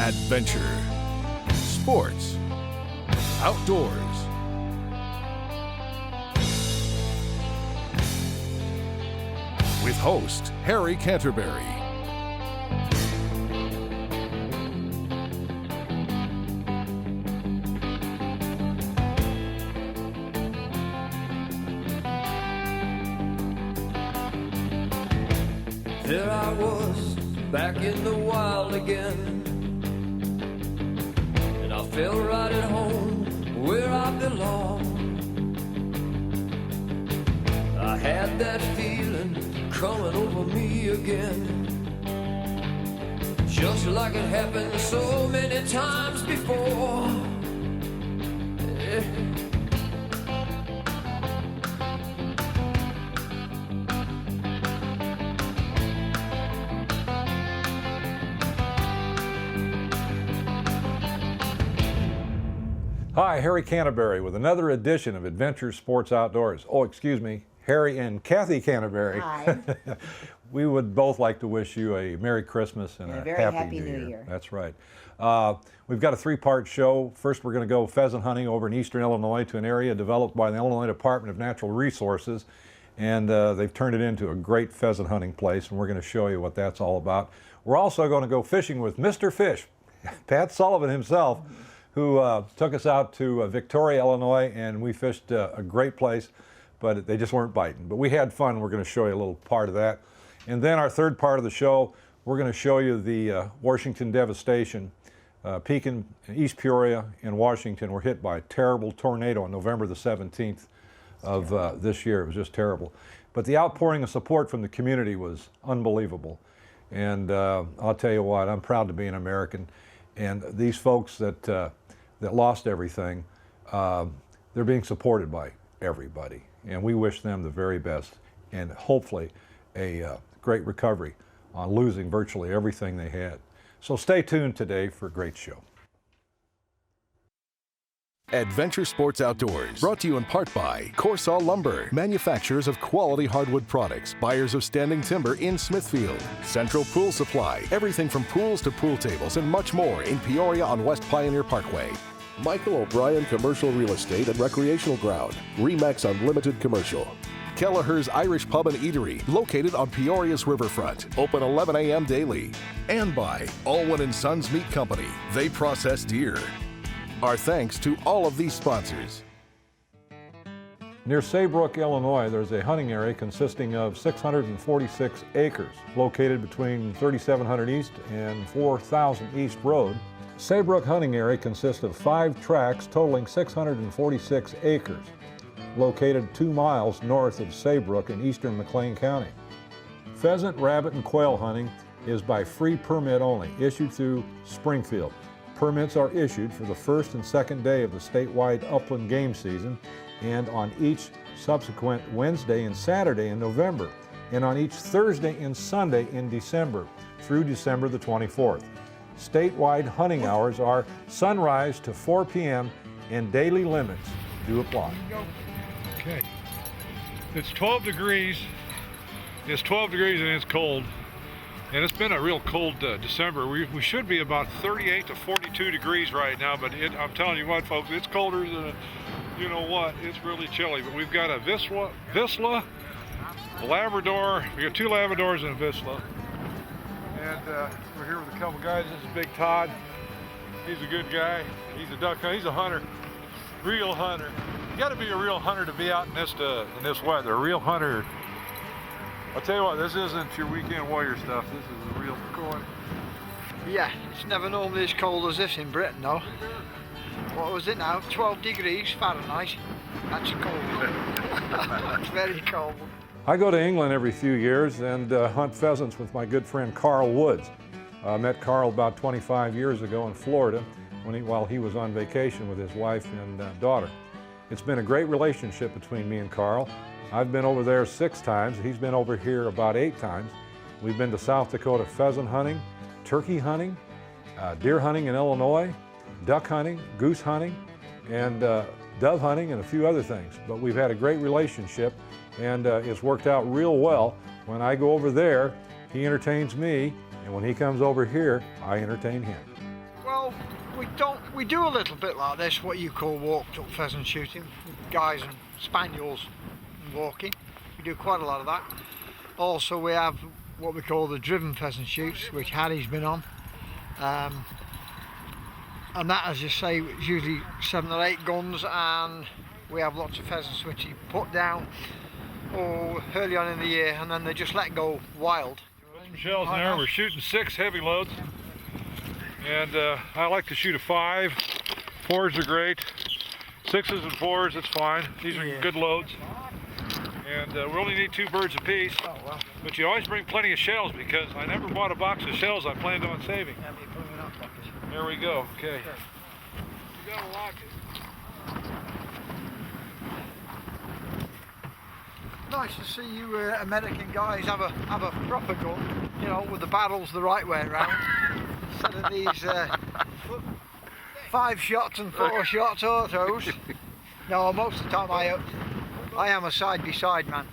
adventure, sports, outdoors. With host Harry Canterbury. There I was, back in the wild again, and I felt right at home where I belong. I had that feeling coming over me again, just like it happened so many times before. Yeah. Hi, Harry Canterbury with another edition of Adventure Sports Outdoors. Oh, excuse me, Harry and Cathy Canterbury. Hi. We would both like to wish you a Merry Christmas and a very happy New Year. That's right. We've got a three-part show. First, we're going to go pheasant hunting over in eastern Illinois to an area developed by the Illinois Department of Natural Resources, and they've turned it into a great pheasant hunting place, and we're going to show you what that's all about. We're also going to go fishing with Mr. Fish, Pat Sullivan himself, who took us out to Peoria, Illinois, and we fished a great place, but they just weren't biting. But we had fun. We're going to show you a little part of that. And then our third part of the show, we're going to show you the Washington devastation. Pekin, East Peoria, and Washington were hit by a terrible tornado on November the 17th of this year. It was just terrible. But the outpouring of support from the community was unbelievable. And I'll tell you what, I'm proud to be an American. And these folks that lost everything, they're being supported by everybody. And we wish them the very best and hopefully a great recovery on losing virtually everything they had. So stay tuned today for a great show. Adventure Sports Outdoors, brought to you in part by Corsaw Lumber, manufacturers of quality hardwood products, buyers of standing timber in Smithfield. Central Pool Supply, everything from pools to pool tables and much more in Peoria on West Pioneer Parkway. Michael O'Brien Commercial Real Estate and Recreational Ground, Remax Unlimited Commercial. Kelleher's Irish Pub and Eatery, located on Peoria's riverfront, open 11 a.m. daily. And by Allwyn & Sons Meat Company, they process deer. Our thanks to all of these sponsors. Near Saybrook, Illinois, there's a hunting area consisting of 646 acres, located between 3700 East and 4000 East Road. Saybrook hunting area consists of 5 tracts totaling 646 acres, located 2 miles north of Saybrook in eastern McLean County. Pheasant, rabbit, and quail hunting is by free permit only, issued through Springfield. Permits are issued for the first and second day of the statewide upland game season and on each subsequent Wednesday and Saturday in November, and on each Thursday and Sunday in December through December the 24th. Statewide hunting hours are sunrise to 4 p.m. and daily limits do apply. Okay. It's 12 degrees. It's 12 degrees and it's cold. And it's been a real cold December. We should be about 38 to 42 degrees right now, but I'm telling you what, folks, it's colder than, you know what, it's really chilly. But we've got a Vizsla, a Labrador. We got 2 Labradors and a Vizsla. And we're here with a couple guys. This is Big Todd. He's a good guy. He's a duck hunter. He's a hunter, real hunter. You got to be a real hunter to be out in this weather. A real hunter. I'll tell you what, this isn't your weekend warrior stuff. This is a real going. Yeah, it's never normally as cold as this in Britain, though. What was it now? 12 degrees Fahrenheit. That's cold. It's very cold. I go to England every few years and hunt pheasants with my good friend Carl Woods. I met Carl about 25 years ago in Florida while he was on vacation with his wife and daughter. It's been a great relationship between me and Carl. I've been over there 6 times. He's been over here about 8 times. We've been to South Dakota pheasant hunting, turkey hunting, deer hunting in Illinois, duck hunting, goose hunting, and dove hunting, and a few other things. But we've had a great relationship, and it's worked out real well. When I go over there, he entertains me, and when he comes over here, I entertain him. Well, we do a little bit like this, what you call walked up pheasant shooting, with guys and spaniels and walking. We do quite a lot of that. Also, we have what we call the driven pheasant shoots, which Harry's been on. And that, as you say, is usually 7 or 8 guns, and we have lots of pheasants which you put down early on in the year, and then they just let go wild. Some shells in there. We're shooting 6 heavy loads, and I like to shoot a 5. 4s are great. 6s and 4s, it's fine. These are good loads, and we only need 2 birds apiece. Oh, well. But you always bring plenty of shells, because I never bought a box of shells I planned on saving. There we go. Okay. You gotta lock it. Nice to see you American guys have a proper gun, you know, with the barrels the right way around, instead of these 5 shots and 4 shots autos. No, most of the time I am a side-by-side man.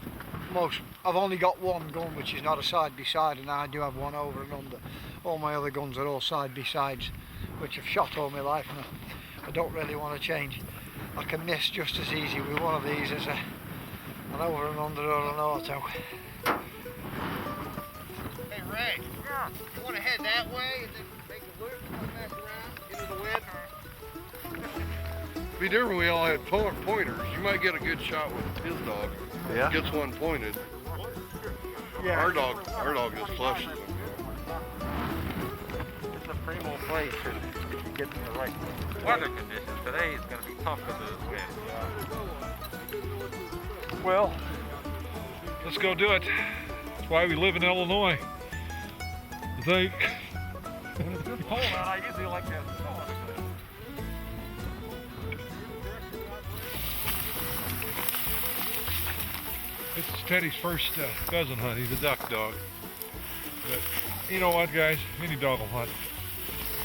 I've only got one gun which is not a side-by-side, and I do have one over and under. All my other guns are all side-by-sides, which I've shot all my life, and I don't really want to change. I can miss just as easy with one of these as an over and under or an auto. Hey Ray, you want to head that way and then make a loop, come back around, into the wind? Be different. We all had pointers. You might get a good shot with his dog. Yeah. Gets one pointed. Yeah. Our dog just flushes them. It's a primo place if you get in the right weather conditions. Today is going to be tough because of this wind. Well, let's go do it. That's why we live in Illinois. I think. When it's good cold out, I usually like that snow. This is Teddy's first pheasant hunt. He's a duck dog. But you know what, guys? Any dog will hunt.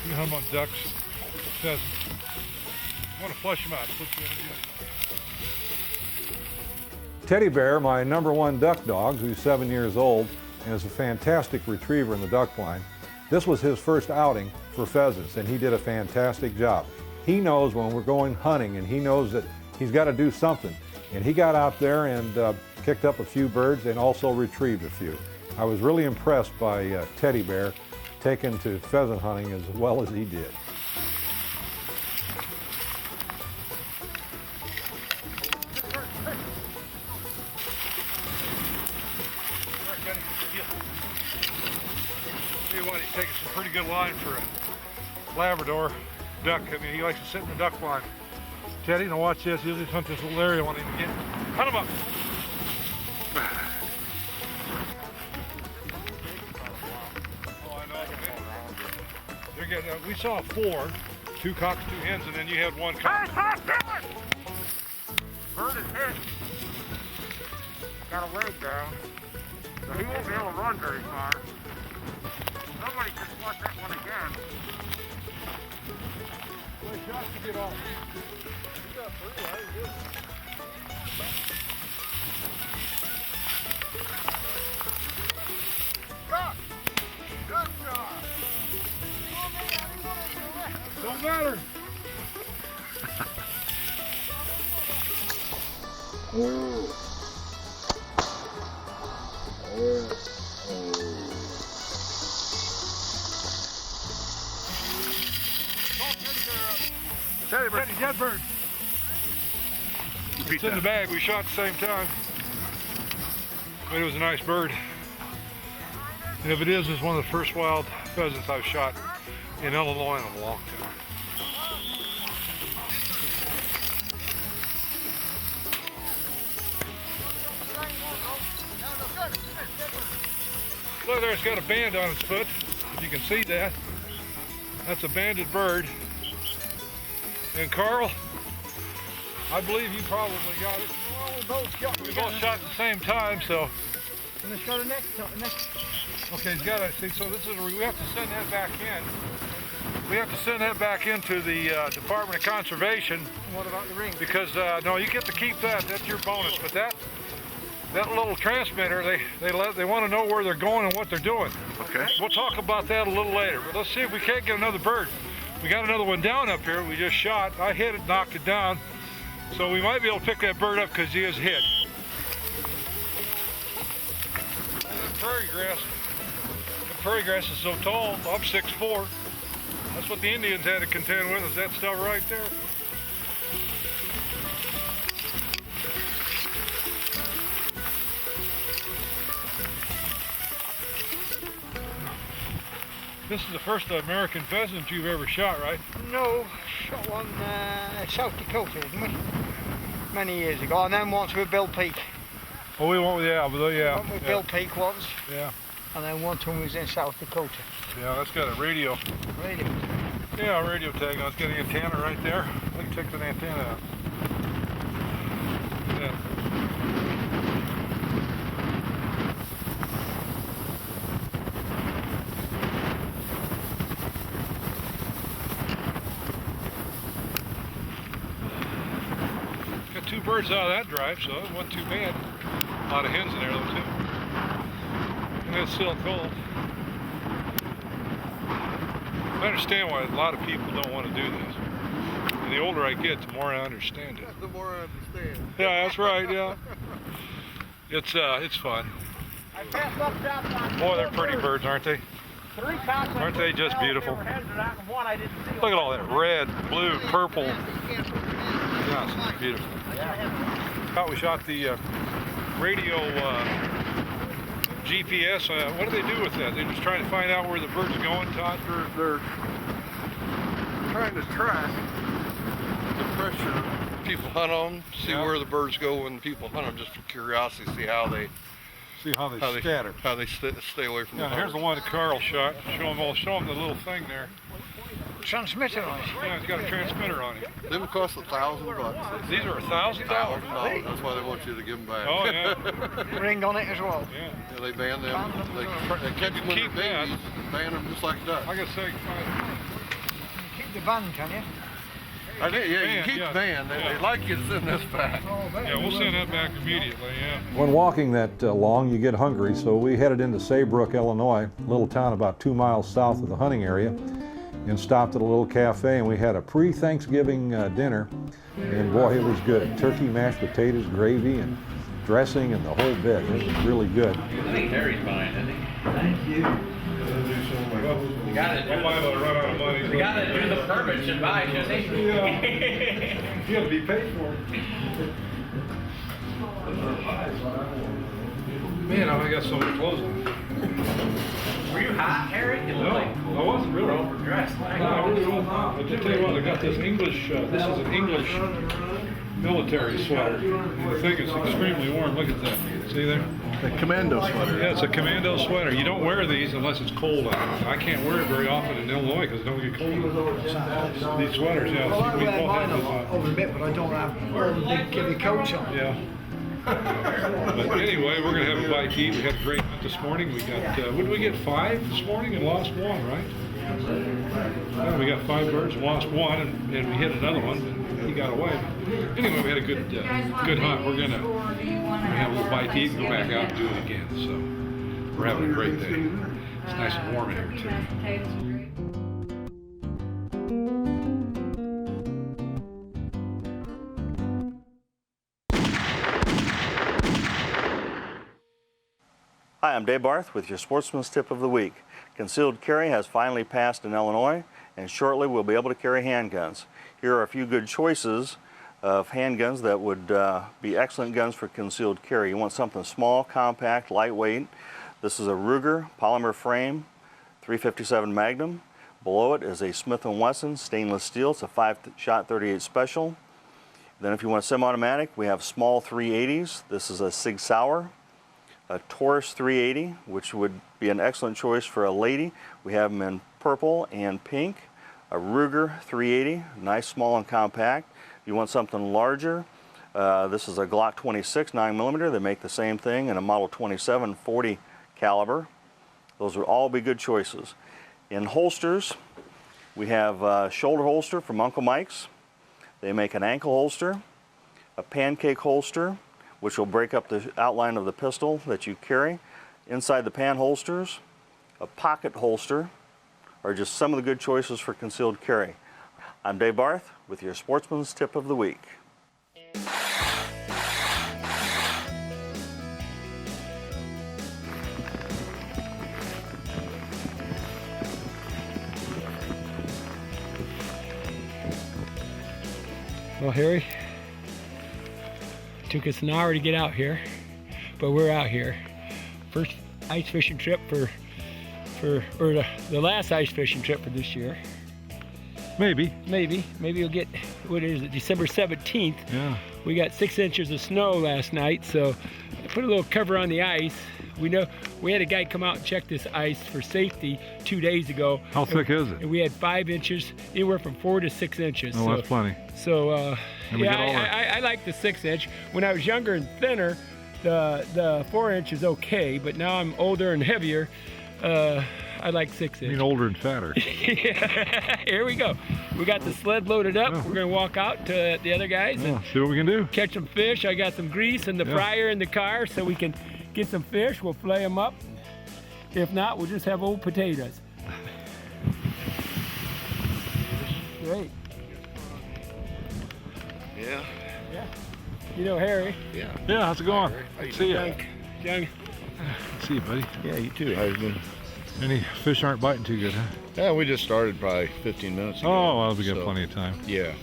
You can hunt on ducks, pheasants. You want to flush them out. That's what you want to do. Teddy Bear, my #1 duck dog, who's 7 years old and is a fantastic retriever in the duck blind. This was his first outing for pheasants, and he did a fantastic job. He knows when we're going hunting, and he knows that he's got to do something. And he got out there and picked up a few birds and also retrieved a few. I was really impressed by Teddy Bear taking to pheasant hunting as well as he did. Tell you what, he's taking some pretty good line for a Labrador duck. I mean, he likes to sit in the duck blind. Teddy, now watch this. He'll just hunt this little area I want him to get. Hunt him up. Oh, I know. They're getting, we saw 4, 2 cocks, 2 hens, and then you had 1 cock. Bird is hit. Got a leg down. So he won't be able to run very far. Somebody can flush that one again. Well, shots to get off. Good job. Don't matter. Teddy Bear. Teddy, dead bird. It's in the bag. We shot at the same time. But it was a nice bird. And if it is, it's one of the first wild pheasants I've shot in Illinois in a long time. Look there, it's got a band on its foot. If you can see that. That's a banded bird. And Carl, I believe you probably got it. Well, we We both shot at the same time, so. And it's got a next. Okay, he's got to see. So this is we have to send that back in. We have to send that back into the Department of Conservation. What about the ring? Because no, you get to keep that. That's your bonus. But that little transmitter, they want to know where they're going and what they're doing. Okay. We'll talk about that a little later. But let's see if we can't get another bird. We got another one down up here we just shot. I hit it, knocked it down. So we might be able to pick that bird up because he is hit. The prairie grass is so tall. I'm 6'4". That's what the Indians had to contend with, is that stuff right there. This is the first American pheasant you've ever shot, right? No, shot one South Dakota, didn't we? Many years ago, and then once with Bill Peak. Oh, we went with, yeah. Went with Bill Peak once. Yeah. And then one time was in South Dakota. Yeah, that's got a radio. Radio. Yeah, a radio tag on. It's got an antenna right there. We can take that antenna out. Yeah. Got 2 birds out of that drive, so it wasn't too bad. A lot of hens in there though too. And it's still cold. I understand why a lot of people don't want to do this. And the older I get, the more I understand it. The more I understand. Yeah, that's right, yeah. It's fun. Boy, they're pretty birds, aren't they? Aren't they just beautiful? Look at all that red, blue, purple. Yeah, it's beautiful. Thought we shot the radio GPS. What do they do with that? They're just trying to find out where the bird's going, Todd? They're trying to track the pressure. People hunt them, see where the birds go when people hunt them, just for curiosity, see how they scatter. How they stay away from the Yeah, here's the one that Carl shot. Show them the little thing there. Transmitter on it. Yeah, it's got a transmitter on it. They would cost $1,000. These are $1,000. $1,000. That's why they want you to give them back. Oh yeah. Ring on it as well. Yeah. Yeah, they ban them. They catch them when they're babies and ban them just like ducks. I gotta say, Keep the band, can you? I think, yeah, you keep the band. They like you to send this back. yeah, we'll send that back immediately. Yeah. When walking that long, you get hungry, so we headed into Saybrook, Illinois, a little town about 2 miles south of the hunting area, and stopped at a little cafe, and we had a pre-Thanksgiving dinner, and boy, it was good. Turkey, mashed potatoes, gravy, and dressing, and the whole bit. It was really good. I think Harry's buying, isn't he? Thank you. We gotta do the permit, should buy, shouldn't he? Yeah. He'll be paid for it. Man, I got so many clothes on. Were you hot, Harry? No, I wasn't really. Overdressed. No, I really wasn't. But to tell you what, I got this English, this is an English military sweater. And the thing is extremely warm. Look at that. See there? A commando sweater. Yeah, it's a commando sweater. You don't wear these unless it's cold out. I can't wear it very often in Illinois because it don't get cold. These sweaters, yeah. Well, I we wear both mine have this over a bit, but I don't have all the big heavy coats on. Yeah. But anyway, we're going to have a bite to eat. We had a great hunt this morning. We got, what did we get, 5 this morning and lost 1, right? Yeah, we got 5 birds and lost 1, and we hit another one, but he got away. Anyway, we had a good hunt. We're going to have a little bite to eat and go back out and do it again. So we're having a great day. It's nice and warm in here, too. Hi, I'm Dave Barth with your Sportsman's Tip of the Week. Concealed carry has finally passed in Illinois, and shortly we'll be able to carry handguns. Here are a few good choices of handguns that would be excellent guns for concealed carry. You want something small, compact, lightweight. This is a Ruger polymer frame, 357 Magnum. Below it is a Smith & Wesson stainless steel. It's a 5-shot 38 special. Then if you want a semi-automatic, we have small 380s. This is a Sig Sauer. A Taurus 380, which would be an excellent choice for a lady. We have them in purple and pink. A Ruger 380, nice, small, and compact. If you want something larger, this is a Glock 26 9mm. They make the same thing in a Model 27 40 caliber. Those would all be good choices. In holsters, we have a shoulder holster from Uncle Mike's. They make an ankle holster, a pancake holster, which will break up the outline of the pistol that you carry. Inside the pan holsters, a pocket holster, are just some of the good choices for concealed carry. I'm Dave Barth with your Sportsman's Tip of the Week. Well, Harry, it took us an hour to get out here, but we're out here. First ice fishing trip or the last ice fishing trip for this year. Maybe you'll get, what is it, December 17th. Yeah. We got 6 inches of snow last night, so I put a little cover on the ice. We know we had a guy come out and check this ice for safety 2 days ago. How thick is it? And we had 5 inches, anywhere from 4 to 6 inches. Oh, so, that's plenty. So yeah, I like the 6 inch. When I was younger and thinner, the 4 inch is okay, but now I'm older and heavier. I like 6 inch. You mean older and fatter. Here we go. We got the sled loaded up. We're gonna walk out to the other guys and see what we can do. Catch some fish. I got some grease and the fryer in the car, so we can get some fish. We'll flay them up. If not, we'll just have old potatoes. Great. Yeah. Yeah. You know Harry? Yeah. Yeah, how's it going? Hey, See ya. Young. See you, buddy. Yeah, you too. How you doing? Any fish aren't biting too good, huh? Yeah, we just started probably 15 minutes ago. Oh, well, we got plenty of time. Yeah.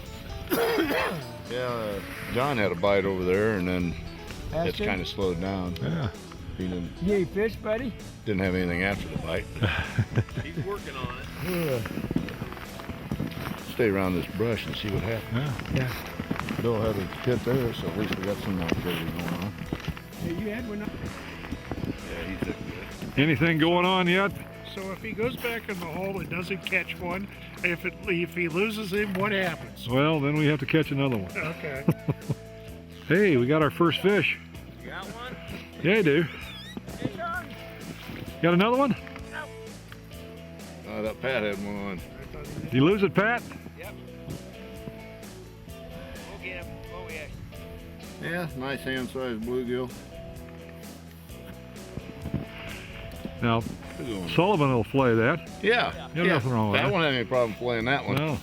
Yeah, John had a bite over there, and then it's kind of slowed down. Yeah. He didn't. You ate fish, buddy? Didn't have anything after the bite. He's working on it. Stay around this brush and see what happens. Yeah. Bill had a hit there, so at least we got some activity going on. Yeah, you had one. Yeah, he took good. Anything going on yet? So if he goes back in the hole and doesn't catch one, if he loses him, what happens? Well, then we have to catch another one. Okay. Hey, we got our first fish. You got one? Yeah, I do. Hey, Sean. Got another one? That Pat had one on. Did you lose it, Pat? Yep. We'll get him. Oh, yeah. Yeah, nice hand-sized bluegill. Now, Sullivan will flay that. Yeah. There's nothing wrong with that. that. Won't have any problem playing that one. No.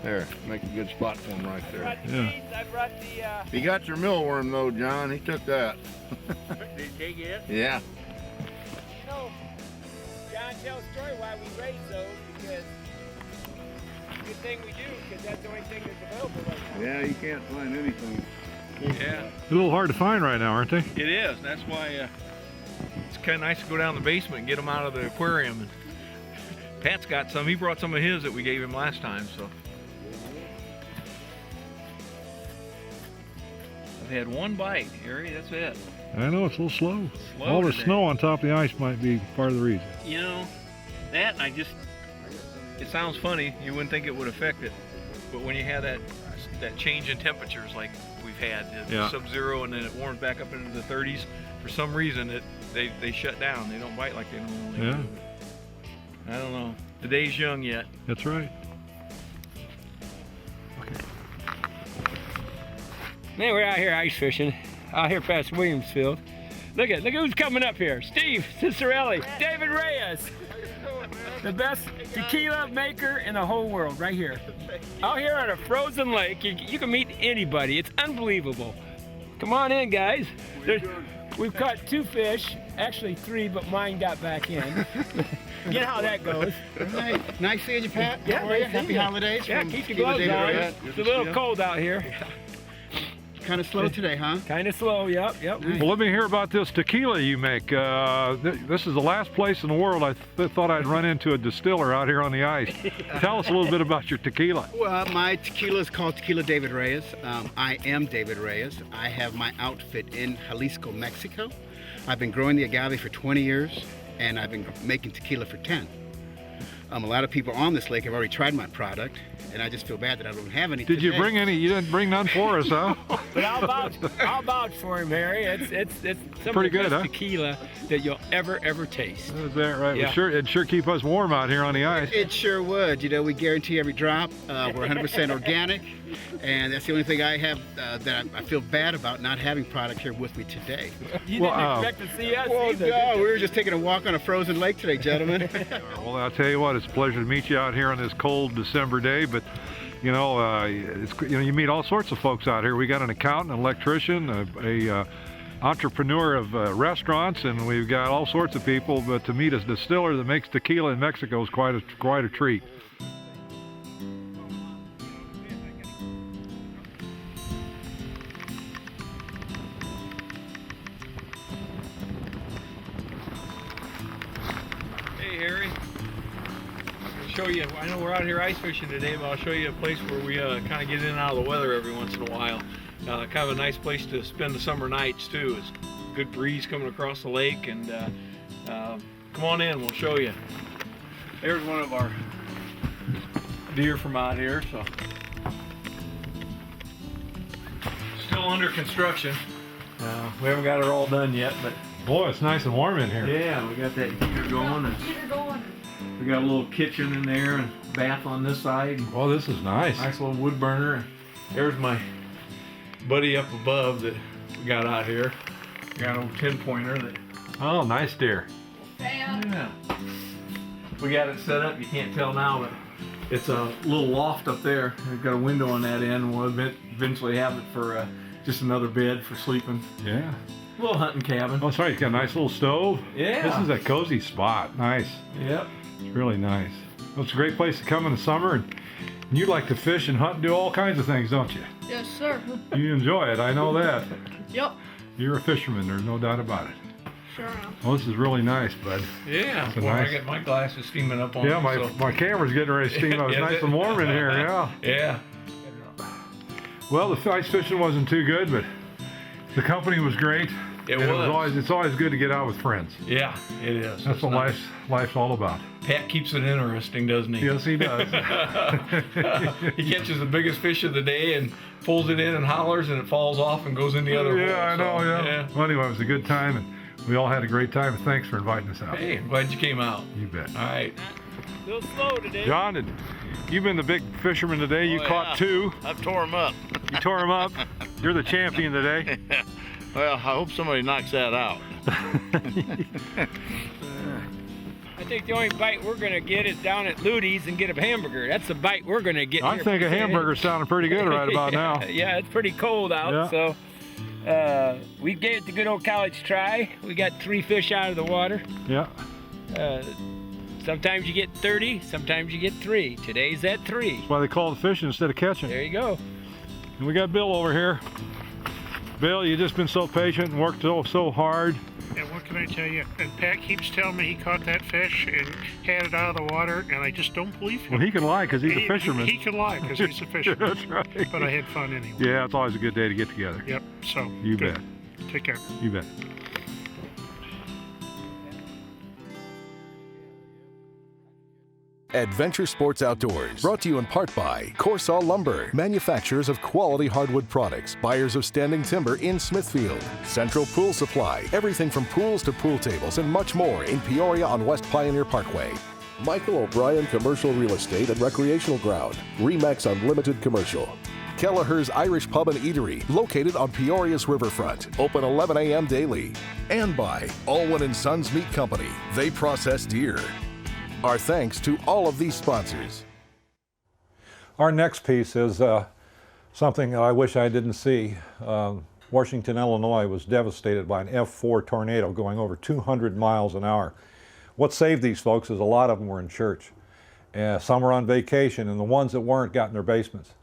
There, make a good spot for him right there. Yeah. I brought the, He got your millworm though, John. He took that. Did he take it? Yeah. You know, John tells a story why we raise those, because good thing we do, because that's the only thing that's available right now. Yeah, you can't find anything. Yeah. A little hard to find right now, aren't they? It is. That's why it's kind of nice to go down the basement and get them out of the aquarium. And Pat's got some. He brought some of his that we gave him last time. So I've had one bite, Harry. That's it. I know, it's a little slow. Slow All the today. snow on top of the ice might be part of the reason. You know, that and it sounds funny. You wouldn't think it would affect it, but when you have that change in temperatures like we've had, sub-zero, and then it warms back up into the 30s, for some reason they shut down. They don't bite like they normally do. I don't know. The day's young yet. That's right. Man, we're out here ice fishing, out here past Williamsfield. Look who's coming up here. Steve Cicerelli, David Reyes, the best tequila maker in the whole world, right here. Out here on a frozen lake, you can meet anybody. It's unbelievable. Come on in, guys. We've caught 2 fish, actually 3, but mine got back in. You know how that goes. Nice seeing you, Pat. Yeah, How are you? Happy holidays. Yeah, keep your gloves on. It's a little cold out here. Kind of slow today, huh? Kind of slow, yep. Well, let me hear about this tequila you make. This is the last place in the world I thought I'd run into a distiller out here on the ice. Tell us a little bit about your tequila. Well, my tequila is called Tequila David Reyes. I am David Reyes. I have my outfit in Jalisco, Mexico. I've been growing the agave for 20 years, and I've been making tequila for 10. A lot of people on this lake have already tried my product, and I just feel bad that I don't have any. Did today. you bring any? You didn't bring none for us, huh? But I'll vouch for him, Harry. It's some pretty of the good, best huh? tequila that you'll ever taste. Is that right? Yeah. Well, it'd sure keep us warm out here on the ice. It sure would. You know, we guarantee every drop. We're 100% organic, and that's the only thing I have that I feel bad about not having product here with me today. You didn't expect to see us Well, either. no, we were just taking a walk on a frozen lake today, gentlemen. Well, I'll tell you what, It's a pleasure to meet you out here on this cold December day. But you know, you meet all sorts of folks out here. We got an accountant, an electrician, a entrepreneur of restaurants, and we've got all sorts of people. But to meet a distiller that makes tequila in Mexico is quite a treat. Hey Harry, I'll show you. I know we're out here ice fishing today, but I'll show you a place where we kind of get in and out of the weather every once in a while. Kind of a nice place to spend the summer nights too. It's good breeze coming across the lake, and come on in, we'll show you. There's one of our deer from out here. So still under construction. We haven't got it all done yet, but boy, it's nice and warm in here. yeah, we got that heater going. And we got a little kitchen in there and bath on this side. Oh, this is nice. Nice little wood burner. There's my buddy up above that we got out here. Got an old 10-pointer that. Oh, nice deer. Yeah. We got it set up. You can't tell now, but it's a little loft up there. We've got a window on that end. We'll eventually have it for just another bed for sleeping. Yeah. A little hunting cabin. Oh, that's right. You got a nice little stove. Yeah. This is a cozy spot. Nice. Yep. It's really nice. Well, it's a great place to come in the summer, and you like to fish and hunt and do all kinds of things, don't you? Yes, sir. You enjoy it. I know that. Yep. You're a fisherman. There's no doubt about it. Sure am. Well, this is really nice, bud. Yeah. It's a Well, nice... I got my glasses steaming up on. Yeah, them, my camera's getting ready to steam up. It's nice and warm in here. Yeah. Yeah. Well, the ice fishing wasn't too good, but the company was great. It's always good to get out with friends. Yeah, it is. That's what life's all about. Pat keeps it interesting, doesn't he? Yes, he does. He catches the biggest fish of the day and pulls it in and hollers, and it falls off and goes in the other hole. Yeah, I know, yeah. Well, anyway, it was a good time, and we all had a great time. Thanks for inviting us out. Hey, I'm glad you came out. You bet. All right. A little slow today. John, you've been the big fisherman today. You caught 2. I've tore them up. You tore them up. You're the champion today. Well, I hope somebody knocks that out. I think the only bite we're going to get is down at Ludi's and get a hamburger. That's the bite we're going to get. I think a hamburger's sounding pretty good right about now. Yeah, it's pretty cold out, so we gave it the good old college try. We got 3 fish out of the water. Yeah. Sometimes you get 30, sometimes you get 3. Today's at 3. That's why they call it fishing instead of catching. There you go. And we got Bill over here. Bill, you've just been so patient and worked so hard. And what can I tell you? And Pat keeps telling me he caught that fish and had it out of the water, and I just don't believe him. Well, he can lie because he's a fisherman. He can lie because he's a fisherman. That's right. But I had fun anyway. Yeah, it's always a good day to get together. Yep, so. You good. bet. Take care. You bet. Adventure Sports Outdoors, brought to you in part by Corsaw Lumber, manufacturers of quality hardwood products, buyers of standing timber in Smithfield. Central Pool Supply, everything from pools to pool tables and much more in Peoria on West Pioneer Parkway. Michael O'Brien Commercial Real Estate and Recreational Ground, Remax Unlimited Commercial. Kelleher's Irish Pub and Eatery, located on Peoria's riverfront, open 11 a.m. daily. And by Allwyn & Sons Meat Company, they process deer. Our thanks to all of these sponsors. Our next piece is something that I wish I didn't see. Washington, Illinois was devastated by an F4 tornado going over 200 miles an hour. What saved these folks is a lot of them were in church. Some were on vacation, and the ones that weren't got in their basements.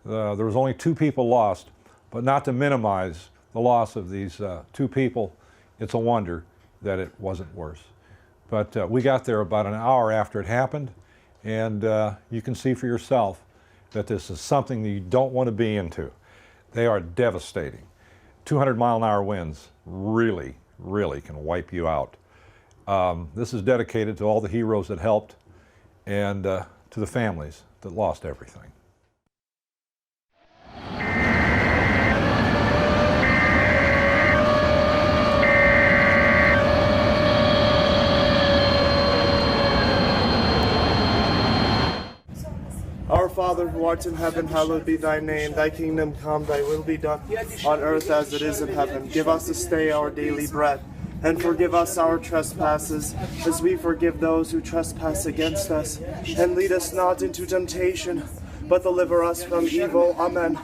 There was only 2 people lost, but not to minimize the loss of these 2 people, it's a wonder that it wasn't worse. But we got there about an hour after it happened, and you can see for yourself that this is something that you don't want to be into. They are devastating. 200-mile-an-hour winds really, really can wipe you out. This is dedicated to all the heroes that helped and to the families that lost everything. Our Father, who art in heaven, hallowed be thy name. Thy kingdom come, thy will be done, on earth as it is in heaven. Give us this day our daily bread, And forgive us our trespasses, as we forgive those who trespass against us. And lead us not into temptation, but deliver us from evil. Amen.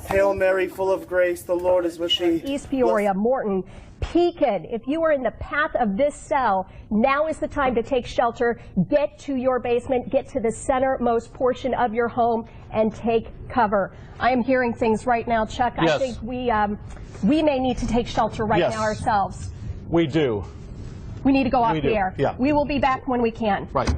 Hail Mary, full of grace, the Lord is with thee. East Peoria, Morton, Pekin, if you are in the path of this cell, now is the time to take shelter. Get to your basement, get to the centermost portion of your home, and take cover. I am hearing things right now, Chuck. Yes. I think we may need to take shelter right now ourselves. We do. We need to go off We the do. air. Yeah. We will be back when we can. Right.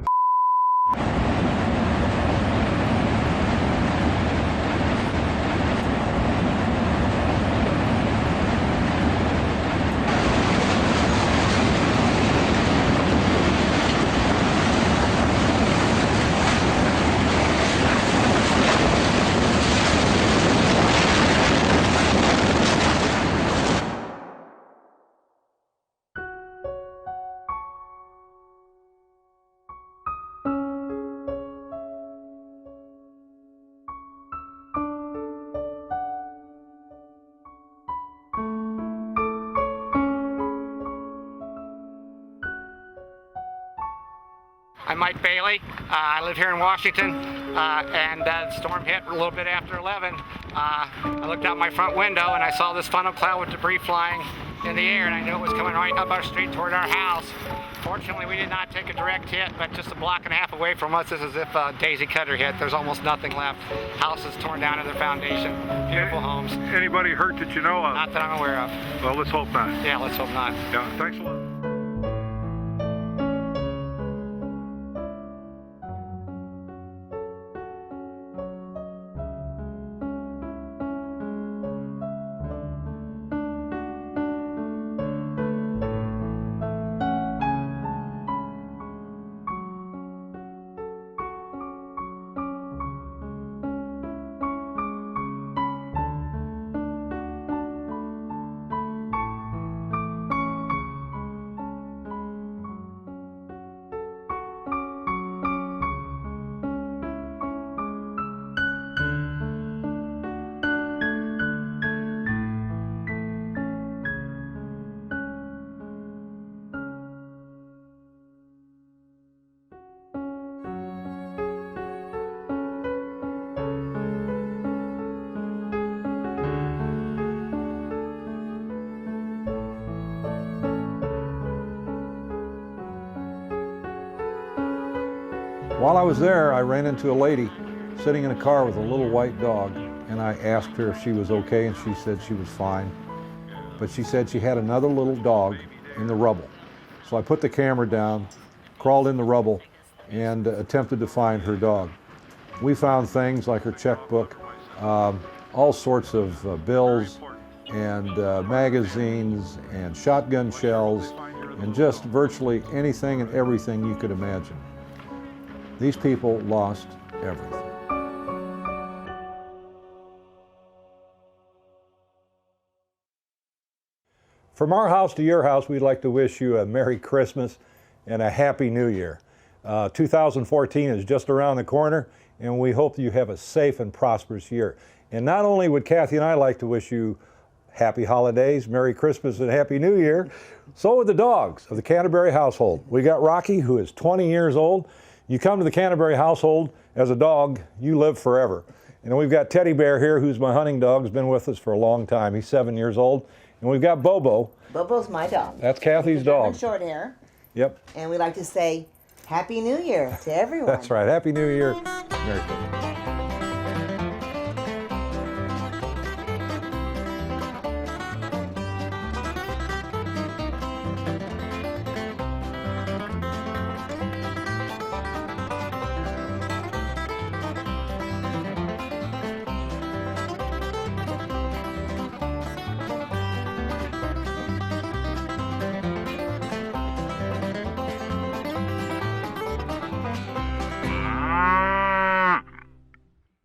I'm Mike Bailey. I live here in Washington, and the storm hit a little bit after 11. I looked out my front window and I saw this funnel cloud with debris flying in the air, and I knew it was coming right up our street toward our house. Fortunately, we did not take a direct hit, but just a block and a half away from us, it's as if a daisy cutter hit. There's almost nothing left. Houses torn down to their foundation. Beautiful homes. Anybody hurt that you know of? Not that I'm aware of. Well, let's hope not. Yeah, let's hope not. Yeah, thanks a lot. While I was there, I ran into a lady sitting in a car with a little white dog, and I asked her if she was okay, and she said she was fine. But she said she had another little dog in the rubble. So I put the camera down, crawled in the rubble, and attempted to find her dog. We found things like her checkbook, all sorts of bills and magazines and shotgun shells, and just virtually anything and everything you could imagine. These people lost everything. From our house to your house, we'd like to wish you a Merry Christmas and a Happy New Year. 2014 is just around the corner, and we hope that you have a safe and prosperous year. And not only would Cathy and I like to wish you Happy Holidays, Merry Christmas, and Happy New Year, so would the dogs of the Canterbury household. We got Rocky, who is 20 years old. You come to the Canterbury household as a dog, you live forever. And we've got Teddy Bear here, who's my hunting dog, has been with us for a long time. He's 7 years old. And we've got Bobo. Bobo's my dog. That's Cathy's dog. Short hair. Yep. And we like to say Happy New Year to everyone. That's right. Happy New Year. Merry Christmas.